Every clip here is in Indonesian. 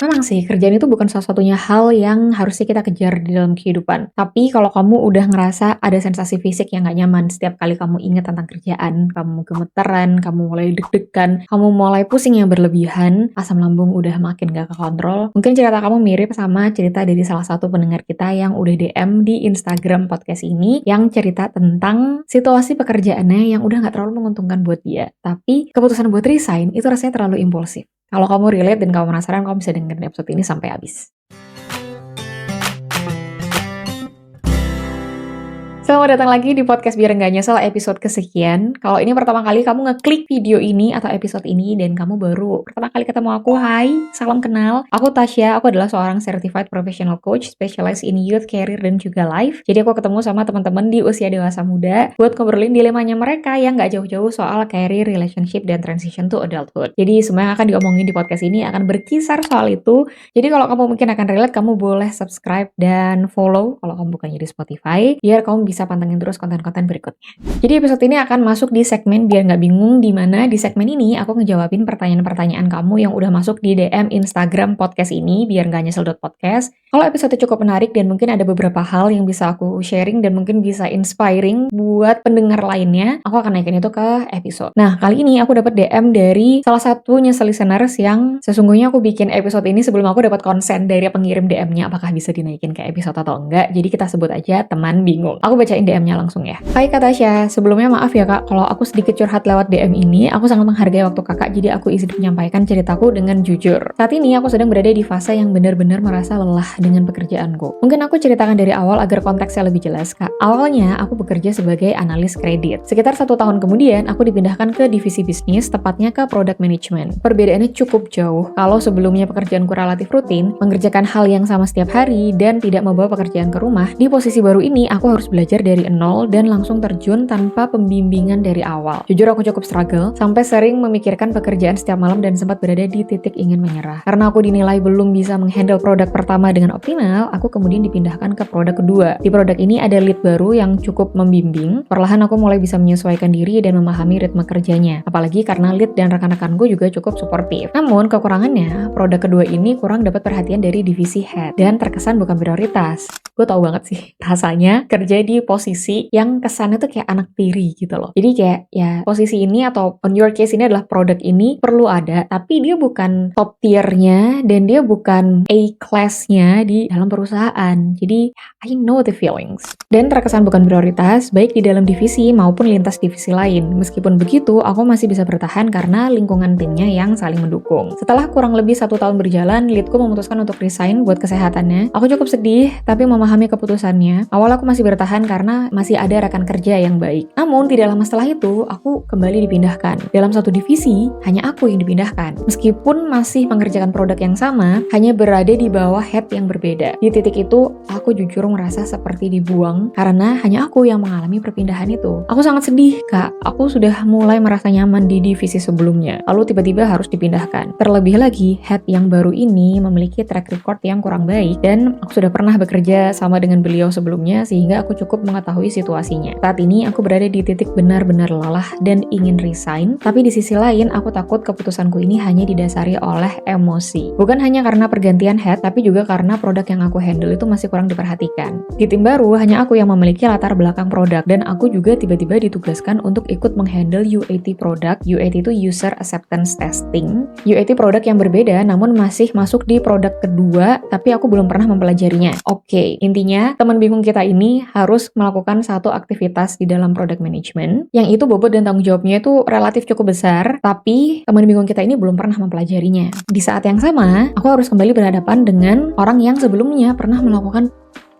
Memang sih, kerjaan itu bukan satu-satunya hal yang harusnya kita kejar di dalam kehidupan. Tapi kalau kamu udah ngerasa ada sensasi fisik yang nggak nyaman setiap kali kamu ingat tentang kerjaan, kamu gemeteran, kamu mulai deg-degan, kamu mulai pusing yang berlebihan, asam lambung udah makin gak kekontrol, mungkin cerita kamu mirip sama cerita dari salah satu pendengar kita yang udah DM di Instagram podcast ini, yang cerita tentang situasi pekerjaannya yang udah nggak terlalu menguntungkan buat dia. Tapi keputusan buat resign itu rasanya terlalu impulsif. Kalau kamu relate dan kamu penasaran, kamu bisa dengerin episode ini sampai habis. Selamat datang lagi di podcast Biar Nggak Nyesel episode kesekian. Kalau ini pertama kali kamu ngeklik video ini atau episode ini dan kamu baru pertama kali ketemu aku, hai, salam kenal. Aku Tasya, aku adalah seorang certified professional coach specialized in youth, career, dan juga life. Jadi aku ketemu sama teman-teman di usia dewasa muda buat ngobrolin dilemanya mereka yang nggak jauh-jauh soal career, relationship, dan transition to adulthood. Jadi semua yang akan diomongin di podcast ini akan berkisar soal itu. Jadi kalau kamu mungkin akan relate, kamu boleh subscribe dan follow kalau kamu bukannya di Spotify, biar kamu bisa pantengin terus konten-konten berikutnya. Jadi episode ini akan masuk di segmen Biar Nggak Bingung, di mana di segmen ini aku ngejawabin pertanyaan-pertanyaan kamu yang udah masuk di DM Instagram podcast ini, Biar Nggak Nyesel.podcast. Kalau episode cukup menarik dan mungkin ada beberapa hal yang bisa aku sharing dan mungkin bisa inspiring buat pendengar lainnya, aku akan naikin itu ke episode. Nah, kali ini aku dapat DM dari salah satu nyesel listeners yang sesungguhnya aku bikin episode ini sebelum aku dapat konsen dari pengirim DM-nya apakah bisa dinaikin ke episode atau enggak. Jadi kita sebut aja teman bingung. Aku bacain DM-nya langsung ya. Hai Kak Tasya, sebelumnya maaf ya Kak kalau aku sedikit curhat lewat DM ini. Aku sangat menghargai waktu Kakak, jadi aku izin menyampaikan ceritaku dengan jujur. Saat ini aku sedang berada di fase yang benar-benar merasa lelah dengan pekerjaanku. Mungkin aku ceritakan dari awal agar konteksnya lebih jelas Kak. Awalnya aku bekerja sebagai analis kredit. Sekitar 1 tahun kemudian aku dipindahkan ke divisi bisnis, tepatnya ke product management. Perbedaannya cukup jauh. Kalau sebelumnya pekerjaanku relatif rutin, mengerjakan hal yang sama setiap hari dan tidak membawa pekerjaan ke rumah, di posisi baru ini aku harus belajar dari nol dan langsung terjun tanpa pembimbingan dari awal. Jujur aku cukup struggle, sampai sering memikirkan pekerjaan setiap malam dan sempat berada di titik ingin menyerah. Karena aku dinilai belum bisa menghandle produk pertama dengan optimal, aku kemudian dipindahkan ke produk kedua. Di produk ini ada lead baru yang cukup membimbing. Perlahan aku mulai bisa menyesuaikan diri dan memahami ritme kerjanya. Apalagi karena lead dan rekan-rekanku juga cukup suportif. Namun kekurangannya, produk kedua ini kurang dapat perhatian dari divisi head dan terkesan bukan prioritas. Gue tau banget sih rasanya kerja di posisi yang kesannya tuh kayak anak tiri gitu loh. Jadi kayak ya posisi ini atau on your case ini adalah produk ini perlu ada, tapi dia bukan top tiernya dan dia bukan A class-nya di dalam perusahaan. Jadi I know the feelings. Dan terkesan bukan prioritas baik di dalam divisi maupun lintas divisi lain. Meskipun begitu, aku masih bisa bertahan karena lingkungan timnya yang saling mendukung. Setelah kurang lebih 1 tahun berjalan, leadku memutuskan untuk resign buat kesehatannya. Aku cukup sedih, tapi memahami keputusannya. Awal aku masih bertahan karena masih ada rekan kerja yang baik. Namun, tidak lama setelah itu, aku kembali dipindahkan. Dalam satu divisi, hanya aku yang dipindahkan. Meskipun masih mengerjakan produk yang sama, hanya berada di bawah head yang berbeda. Di titik itu, aku jujur merasa seperti dibuang karena hanya aku yang mengalami perpindahan itu. Aku sangat sedih, Kak. Aku sudah mulai merasa nyaman di divisi sebelumnya. Lalu tiba-tiba harus dipindahkan. Terlebih lagi, head yang baru ini memiliki track record yang kurang baik dan aku sudah pernah bekerja sama dengan beliau sebelumnya sehingga aku cukup mengetahui situasinya. Saat ini aku berada di titik benar-benar lelah dan ingin resign, tapi di sisi lain aku takut keputusanku ini hanya didasari oleh emosi. Bukan hanya karena pergantian head, tapi juga karena produk yang aku handle itu masih kurang diperhatikan. Di tim baru, hanya aku yang memiliki latar belakang produk dan aku juga tiba-tiba ditugaskan untuk ikut menghandle UAT produk. UAT itu User Acceptance Testing. UAT produk yang berbeda namun masih masuk di produk kedua, tapi aku belum pernah mempelajarinya. Oke, intinya teman bingung kita ini harus melakukan satu aktivitas di dalam product management yang itu bobot dan tanggung jawabnya itu relatif cukup besar, tapi teman bingung kita ini belum pernah mempelajarinya. Di saat yang sama, aku harus kembali berhadapan dengan orang yang sebelumnya pernah melakukan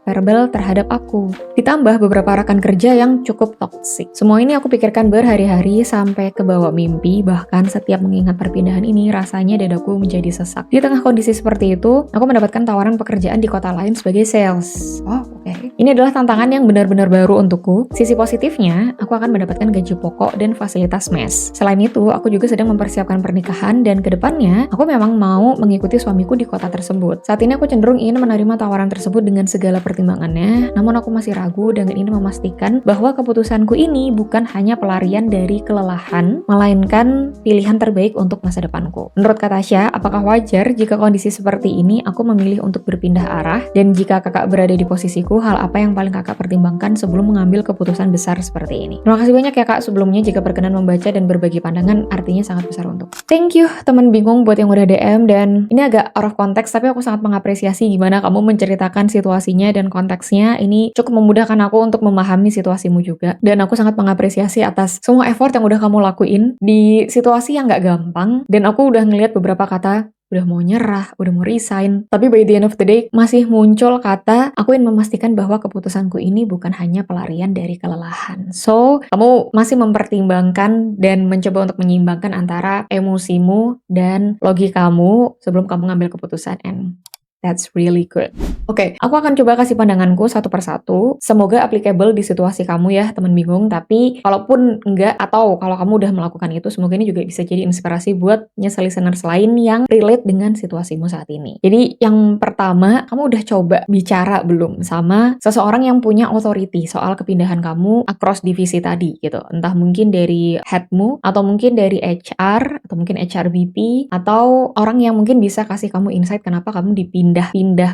verbal terhadap aku. Ditambah beberapa rekan kerja yang cukup toksik. Semua ini aku pikirkan berhari-hari sampai ke bawah mimpi, bahkan setiap mengingat perpindahan ini rasanya dadaku menjadi sesak. Di tengah kondisi seperti itu, aku mendapatkan tawaran pekerjaan di kota lain sebagai sales. Oh, oke. Ini adalah tantangan yang benar-benar baru untukku. Sisi positifnya, aku akan mendapatkan gaji pokok dan fasilitas mes. Selain itu, aku juga sedang mempersiapkan pernikahan dan kedepannya, aku memang mau mengikuti suamiku di kota tersebut. Saat ini aku cenderung ingin menerima tawaran tersebut dengan segala pertimbangan pertimbangannya, namun aku masih ragu dan ingin memastikan bahwa keputusanku ini bukan hanya pelarian dari kelelahan, melainkan pilihan terbaik untuk masa depanku. Menurut Kak Tasya, apakah wajar jika kondisi seperti ini aku memilih untuk berpindah arah? Dan jika kakak berada di posisiku, hal apa yang paling kakak pertimbangkan sebelum mengambil keputusan besar seperti ini? Terima kasih banyak ya Kak sebelumnya, jika berkenan membaca dan berbagi pandangan, artinya sangat besar untuk. Thank you teman bingung buat yang udah DM, dan ini agak out of context tapi aku sangat mengapresiasi gimana kamu menceritakan situasinya dan konteksnya. Ini cukup memudahkan aku untuk memahami situasimu juga, dan aku sangat mengapresiasi atas semua effort yang udah kamu lakuin di situasi yang gak gampang. Dan aku udah ngeliat beberapa kata udah mau nyerah, udah mau resign, tapi by the end of the day masih muncul kata aku ingin memastikan bahwa keputusanku ini bukan hanya pelarian dari kelelahan. So, kamu masih mempertimbangkan dan mencoba untuk menyeimbangkan antara emosimu dan logikamu sebelum kamu ngambil keputusan, and that's really good. Oke, aku akan coba kasih pandanganku satu persatu. Semoga applicable di situasi kamu ya, teman bingung. Tapi kalaupun enggak, atau kalau kamu udah melakukan itu, semoga ini juga bisa jadi inspirasi buat listeners lain yang relate dengan situasimu saat ini. Jadi yang pertama, kamu udah coba bicara belum sama seseorang yang punya authority soal kepindahan kamu across divisi tadi gitu. Entah mungkin dari headmu, atau mungkin dari HR, atau mungkin HRBP, atau orang yang mungkin bisa kasih kamu insight kenapa kamu dipindah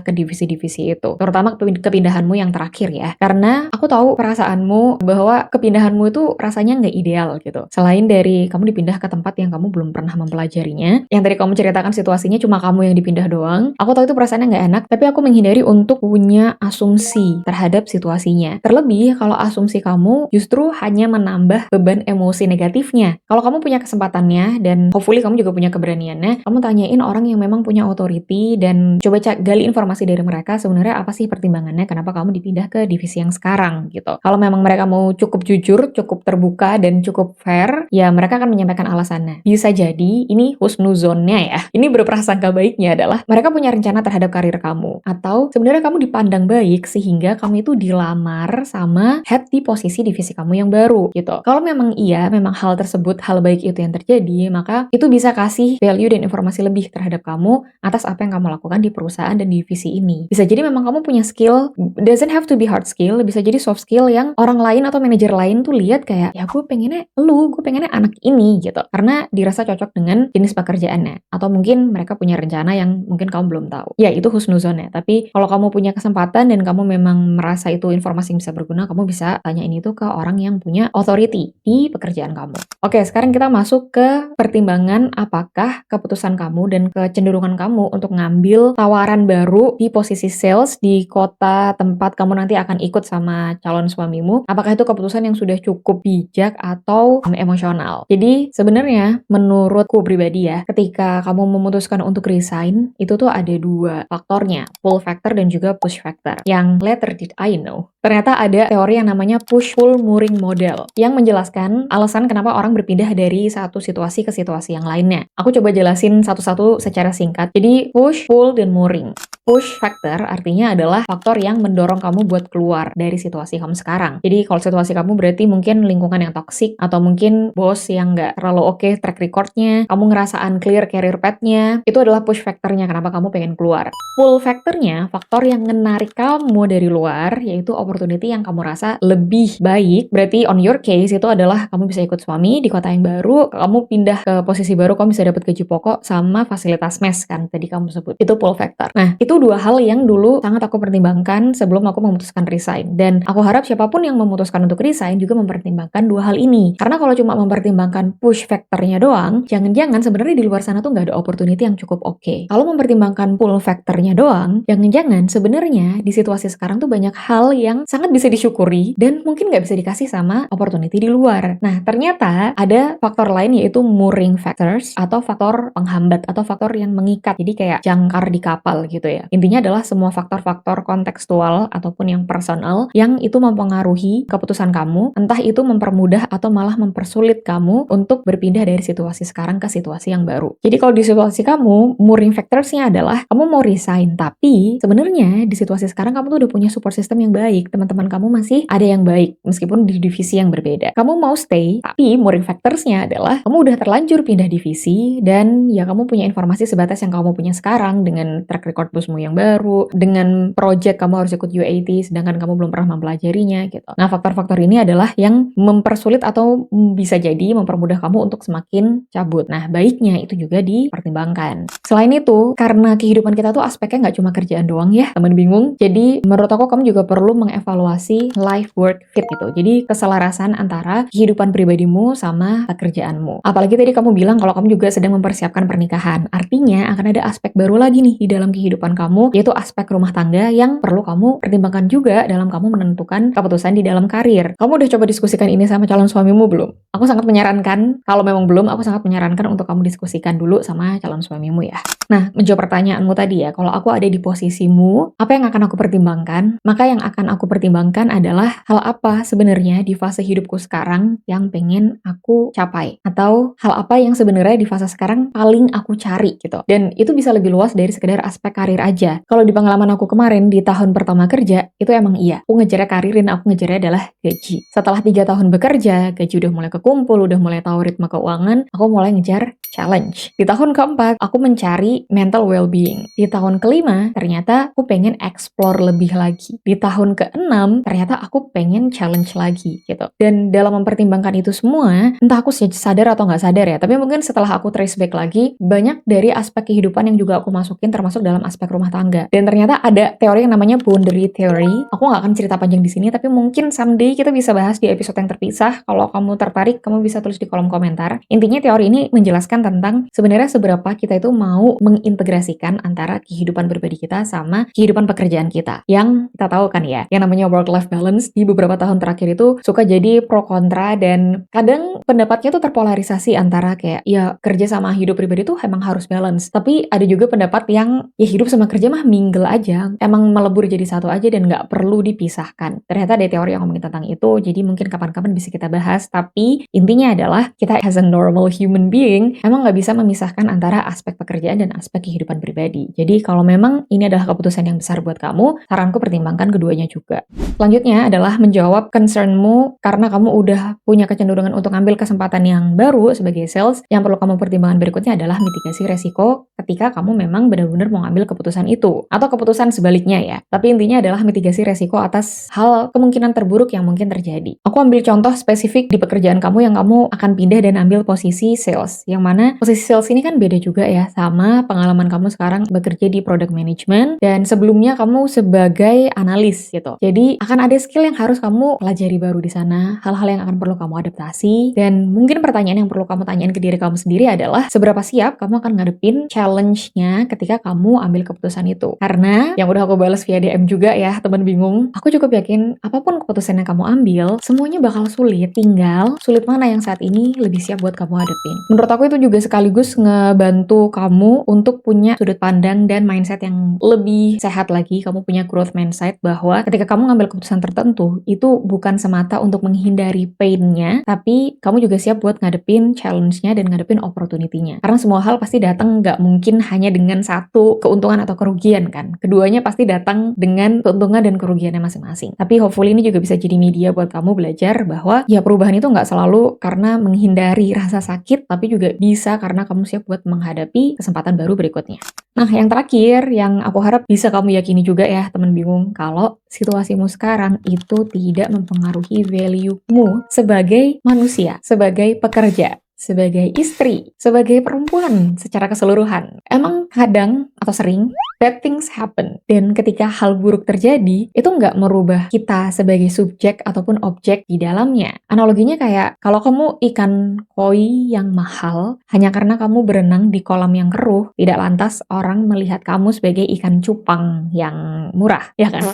ke divisi-divisi itu, terutama kepindahanmu yang terakhir ya, karena aku tahu perasaanmu bahwa kepindahanmu itu rasanya nggak ideal gitu. Selain dari kamu dipindah ke tempat yang kamu belum pernah mempelajarinya, yang tadi kamu ceritakan situasinya cuma kamu yang dipindah doang, aku tahu itu perasaannya nggak enak, tapi aku menghindari untuk punya asumsi terhadap situasinya. Terlebih kalau asumsi kamu justru hanya menambah beban emosi negatifnya. Kalau kamu punya kesempatannya dan hopefully kamu juga punya keberaniannya, kamu tanyain orang yang memang punya authority dan coba gali informasi dari mereka, sebenarnya apa sih pertimbangannya kenapa kamu dipindah ke divisi yang sekarang gitu. Kalau memang mereka mau cukup jujur, cukup terbuka, dan cukup fair, ya mereka akan menyampaikan alasannya. Bisa jadi ini husnuzonnya ya, ini berprasangka baiknya adalah mereka punya rencana terhadap karir kamu, atau sebenarnya kamu dipandang baik sehingga kamu itu dilamar sama head di posisi divisi kamu yang baru gitu. Kalau memang iya, memang hal tersebut, hal baik itu yang terjadi, maka itu bisa kasih value dan informasi lebih terhadap kamu atas apa yang kamu lakukan di perusahaan dan divisi ini. Bisa jadi memang kamu punya skill, doesn't have to be hard skill, bisa jadi soft skill yang orang lain atau manajer lain tuh lihat kayak, ya gue pengennya anak ini gitu, karena dirasa cocok dengan jenis pekerjaannya, atau mungkin mereka punya rencana yang mungkin kamu belum tahu. Ya itu husnuzonnya. Tapi kalau kamu punya kesempatan dan kamu memang merasa itu informasi yang bisa berguna, kamu bisa tanya ini tuh ke orang yang punya authority di pekerjaan kamu. Oke, sekarang kita masuk ke pertimbangan apakah keputusan kamu dan kecenderungan kamu untuk ngambil tawaran baru di posisi sales di kota tempat kamu nanti akan ikut sama calon suamimu, apakah itu keputusan yang sudah cukup bijak atau emosional. Jadi sebenarnya menurutku pribadi ya, ketika kamu memutuskan untuk resign, itu tuh ada dua faktornya, pull factor dan juga push factor. Yang later did I know, ternyata ada teori yang namanya push-pull mooring model yang menjelaskan alasan kenapa orang berpindah dari satu situasi ke situasi yang lainnya. Aku coba jelasin satu-satu secara singkat. Jadi push, pull, dan mooring. Push factor artinya adalah faktor yang mendorong kamu buat keluar dari situasi kamu sekarang. Jadi kalau situasi kamu berarti mungkin lingkungan yang toksik, atau mungkin bos yang nggak terlalu oke track recordnya, kamu ngerasa unclear career path-nya, itu adalah push factornya kenapa kamu pengen keluar. Pull factornya, faktor yang menarik kamu dari luar, yaitu opportunity yang kamu rasa lebih baik. Berarti on your case itu adalah kamu bisa ikut suami di kota yang baru, kamu pindah ke posisi baru, kamu bisa dapat gaji pokok sama fasilitas mes kan tadi kamu sebut. Itu pull factor. Nah, itu dua hal yang dulu sangat aku pertimbangkan sebelum aku memutuskan resign. Dan aku harap siapapun yang memutuskan untuk resign juga mempertimbangkan dua hal ini. Karena kalau cuma mempertimbangkan push factornya doang, jangan-jangan sebenarnya di luar sana tuh nggak ada opportunity yang cukup oke. Kalau mempertimbangkan pull factornya doang, jangan-jangan sebenarnya di situasi sekarang tuh banyak hal yang sangat bisa disyukuri dan mungkin nggak bisa dikasih sama opportunity di luar. Nah, ternyata ada faktor lain yaitu mooring factors, atau faktor penghambat, atau faktor yang mengikat. Jadi kayak jangkar di kapal gitu ya. Intinya adalah semua faktor-faktor kontekstual ataupun yang personal yang itu mempengaruhi keputusan kamu, entah itu mempermudah atau malah mempersulit kamu untuk berpindah dari situasi sekarang ke situasi yang baru. Jadi kalau di situasi kamu, mooring factors-nya adalah kamu mau resign, tapi sebenarnya di situasi sekarang kamu tuh udah punya support system yang baik, teman-teman kamu masih ada yang baik meskipun di divisi yang berbeda. Kamu mau stay, tapi mooring factors-nya adalah kamu udah terlanjur pindah divisi dan ya kamu punya informasi sebatas yang kamu punya sekarang dengan track record language-mu yang baru, dengan project kamu harus ikut UAT sedangkan kamu belum pernah mempelajarinya gitu. Nah, faktor-faktor ini adalah yang mempersulit atau bisa jadi mempermudah kamu untuk semakin cabut. Nah, baiknya itu juga dipertimbangkan. Selain itu, karena kehidupan kita tuh aspeknya nggak cuma kerjaan doang ya, teman bingung. Jadi, menurut aku kamu juga perlu mengevaluasi life work fit gitu. Jadi, keselarasan antara kehidupan pribadimu sama pekerjaanmu. Apalagi tadi kamu bilang kalau kamu juga sedang mempersiapkan pernikahan. Artinya, akan ada aspek baru lagi nih di dalam kehidupan kamu, yaitu aspek rumah tangga yang perlu kamu pertimbangkan juga dalam kamu menentukan keputusan di dalam karir. Kamu udah coba diskusikan ini sama calon suamimu belum? Aku sangat menyarankan, kalau memang belum, aku sangat menyarankan untuk kamu diskusikan dulu sama calon suamimu ya. Nah, menjawab pertanyaanmu tadi ya, kalau aku ada di posisimu, apa yang akan aku pertimbangkan? Maka yang akan aku pertimbangkan adalah hal apa sebenarnya di fase hidupku sekarang yang pengen aku capai? Atau hal apa yang sebenarnya di fase sekarang paling aku cari gitu. Dan itu bisa lebih luas dari sekedar aspek karir aja. Kalau di pengalaman aku kemarin di tahun pertama kerja, itu emang iya. Aku ngejarnya karir dan aku ngejarnya adalah gaji. Setelah 3 tahun bekerja, gaji udah mulai kekumpul, udah mulai tahu ritme keuangan, aku mulai ngejar challenge. Di tahun keempat, aku mencari mental well-being. Di tahun kelima, ternyata aku pengen explore lebih lagi. Di tahun keenam, ternyata aku pengen challenge lagi gitu. Dan dalam mempertimbangkan itu semua, entah aku sadar atau nggak sadar ya, tapi mungkin setelah aku trace back lagi, banyak dari aspek kehidupan yang juga aku masukin termasuk dalam aspek rumah tangga. Dan ternyata ada teori yang namanya boundary theory. Aku nggak akan cerita panjang di sini, tapi mungkin someday kita bisa bahas di episode yang terpisah. Kalau kamu tertarik, kamu bisa tulis di kolom komentar. Intinya teori ini menjelaskan tentang sebenarnya seberapa kita itu mau mengintegrasikan antara kehidupan pribadi kita sama kehidupan pekerjaan kita. Yang kita tahu kan ya, yang namanya work-life balance di beberapa tahun terakhir itu suka jadi pro kontra dan kadang pendapatnya tuh terpolarisasi antara kayak ya kerja sama hidup pribadi tuh emang harus balance. Tapi ada juga pendapat yang ya hidup sama kerja mah mingle aja, emang melebur jadi satu aja dan nggak perlu dipisahkan. Ternyata ada teori yang ngomongin tentang itu, jadi mungkin kapan-kapan bisa kita bahas. Tapi intinya adalah kita as a normal human being emang nggak bisa memisahkan antara aspek pekerjaan dan aspek kehidupan pribadi. Jadi kalau memang ini adalah keputusan yang besar buat kamu, saranku pertimbangkan keduanya juga. Selanjutnya adalah menjawab concernmu karena kamu udah punya kecenderungan untuk ambil kesempatan yang baru sebagai sales. Yang perlu kamu pertimbangkan berikutnya adalah mitigasi resiko ketika kamu memang benar-benar mau ambil keputusan itu. Atau keputusan sebaliknya ya. Tapi intinya adalah mitigasi resiko atas hal kemungkinan terburuk yang mungkin terjadi. Aku ambil contoh spesifik di pekerjaan kamu yang kamu akan pindah dan ambil posisi sales. Yang mana posisi sales ini kan beda juga ya sama pengalaman kamu sekarang bekerja di product management dan sebelumnya kamu sebagai analis gitu. Jadi akan ada skill yang harus kamu pelajari baru di sana, hal-hal yang akan perlu kamu adaptasi dan mungkin pertanyaan yang perlu kamu tanyain ke diri kamu sendiri adalah seberapa siap kamu akan ngadepin challenge-nya ketika kamu ambil keputusan itu. Karena yang udah aku balas via DM juga ya, teman bingung, aku cukup yakin apapun keputusan yang kamu ambil, semuanya bakal sulit. Tinggal sulit mana yang saat ini lebih siap buat kamu hadepin. Menurut aku itu juga sekaligus ngebantu kamu untuk punya sudut pandang dan mindset yang lebih sehat lagi. Kamu punya growth mindset bahwa ketika kamu ngambil keputusan tertentu, itu bukan semata untuk menghindari pain-nya, tapi kamu juga siap buat ngadepin challenge-nya dan ngadepin opportunity-nya. Karena semua hal pasti datang nggak mungkin hanya dengan satu keuntungan atau kerugian kan. Keduanya pasti datang dengan keuntungan dan kerugiannya masing-masing. Tapi hopefully ini juga bisa jadi media buat kamu belajar bahwa ya perubahan itu nggak selalu karena menghindari rasa sakit, tapi juga bisa karena kamu siap buat menghadapi kesempatan baru berikutnya. Nah, yang terakhir yang aku harap bisa kamu yakini juga ya, teman bingung, kalau situasimu sekarang itu tidak mempengaruhi value-mu sebagai manusia, sebagai pekerja, sebagai istri, sebagai perempuan secara keseluruhan. Emang kadang atau sering bad things happen. Dan ketika hal buruk terjadi, itu nggak merubah kita sebagai subjek ataupun objek di dalamnya. Analoginya kayak, kalau kamu ikan koi yang mahal, hanya karena kamu berenang di kolam yang keruh, tidak lantas orang melihat kamu sebagai ikan cupang yang murah, ya kan?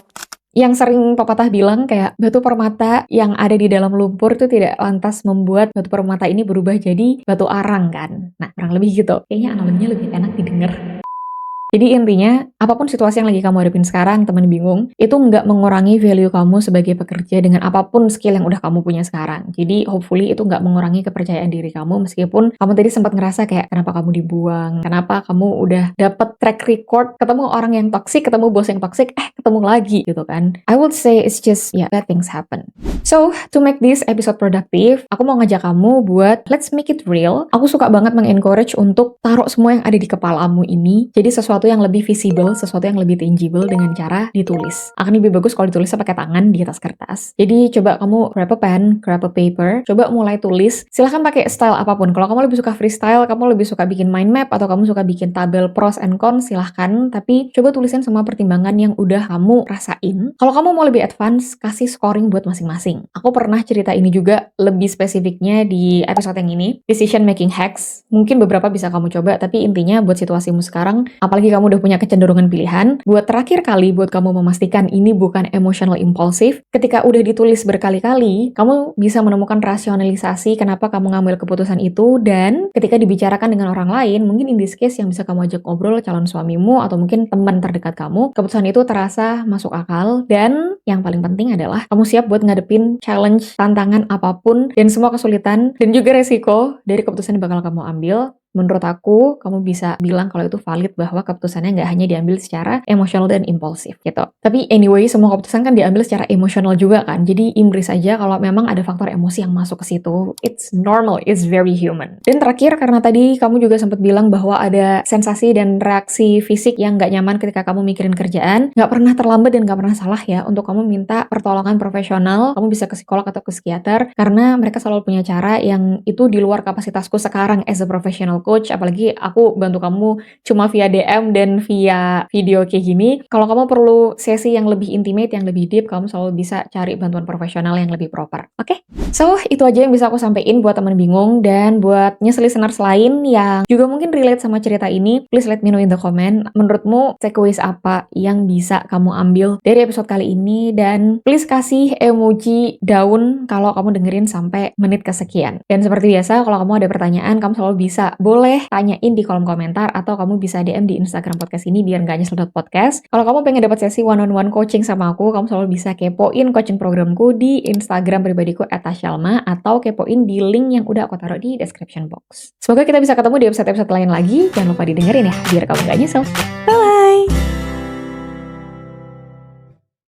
Yang sering pepatah bilang kayak batu permata yang ada di dalam lumpur itu tidak lantas membuat batu permata ini berubah jadi batu arang kan. Nah, kurang lebih gitu. Kayaknya analoginya lebih enak didengar. Jadi intinya, apapun situasi yang lagi kamu hadapin sekarang, teman bingung, itu nggak mengurangi value kamu sebagai pekerja dengan apapun skill yang udah kamu punya sekarang. Jadi hopefully itu nggak mengurangi kepercayaan diri kamu, meskipun kamu tadi sempat ngerasa kayak kenapa kamu dibuang, kenapa kamu udah dapet track record, ketemu orang yang toxic, ketemu bos yang toxic, ketemu lagi gitu kan. I would say it's just, bad things happen. So, to make this episode productive, aku mau ngajak kamu buat let's make it real. Aku suka banget mengencourage untuk taruh semua yang ada di kepalamu ini jadi sesuatu sesuatu yang lebih visible, sesuatu yang lebih tangible dengan cara ditulis. Akan lebih bagus kalau ditulisnya pakai tangan di atas kertas. Jadi coba kamu grab a pen, grab a paper, coba mulai tulis. Silahkan pakai style apapun. Kalau kamu lebih suka freestyle, kamu lebih suka bikin mind map, atau kamu suka bikin tabel pros and cons, silahkan. Tapi coba tulisin semua pertimbangan yang udah kamu rasain. Kalau kamu mau lebih advance, kasih scoring buat masing-masing. Aku pernah cerita ini juga lebih spesifiknya di episode yang ini, decision making hacks. Mungkin beberapa bisa kamu coba, tapi intinya buat situasimu sekarang, apalagi kamu udah punya kecenderungan pilihan, buat terakhir kali buat kamu memastikan ini bukan emotional impulsive, ketika udah ditulis berkali-kali, kamu bisa menemukan rasionalisasi kenapa kamu ngambil keputusan itu, dan ketika dibicarakan dengan orang lain, mungkin in this case yang bisa kamu ajak ngobrol calon suamimu atau mungkin teman terdekat kamu, keputusan itu terasa masuk akal, dan yang paling penting adalah kamu siap buat ngadepin challenge, tantangan apapun, dan semua kesulitan, dan juga resiko dari keputusan yang bakal kamu ambil. Menurut aku, kamu bisa bilang kalau itu valid bahwa keputusannya nggak hanya diambil secara emosional dan impulsif gitu. Tapi anyway, semua keputusan kan diambil secara emosional juga kan. Jadi embrace aja kalau memang ada faktor emosi yang masuk ke situ. It's normal, it's very human. Dan terakhir, karena tadi kamu juga sempat bilang bahwa ada sensasi dan reaksi fisik yang nggak nyaman ketika kamu mikirin kerjaan, nggak pernah terlambat dan nggak pernah salah ya untuk kamu minta pertolongan profesional. Kamu bisa ke psikolog atau ke psikiater, karena mereka selalu punya cara yang itu di luar kapasitasku sekarang as a professional coach, apalagi aku bantu kamu cuma via DM dan via video kayak gini. Kalau kamu perlu sesi yang lebih intimate, yang lebih deep, kamu selalu bisa cari bantuan profesional yang lebih proper. Oke? So, itu aja yang bisa aku sampaikan buat teman bingung, dan buat listeners lain yang juga mungkin relate sama cerita ini, please let me know in the comment. Menurutmu takeaways apa yang bisa kamu ambil dari episode kali ini, dan please kasih emoji daun kalau kamu dengerin sampai menit kesekian. Dan seperti biasa, kalau kamu ada pertanyaan, kamu selalu bisa boleh tanyain di kolom komentar, atau kamu bisa DM di Instagram podcast ini biar nggak nyesel.podcast. Kalau kamu pengen dapat sesi one-on-one coaching sama aku, kamu selalu bisa kepoin coaching programku di Instagram pribadiku @tashalma, atau kepoin di link yang udah aku taruh di description box. Semoga kita bisa ketemu di episode-episode lain lagi. Jangan lupa didengerin ya, biar kamu nggak nyesel. Bye-bye!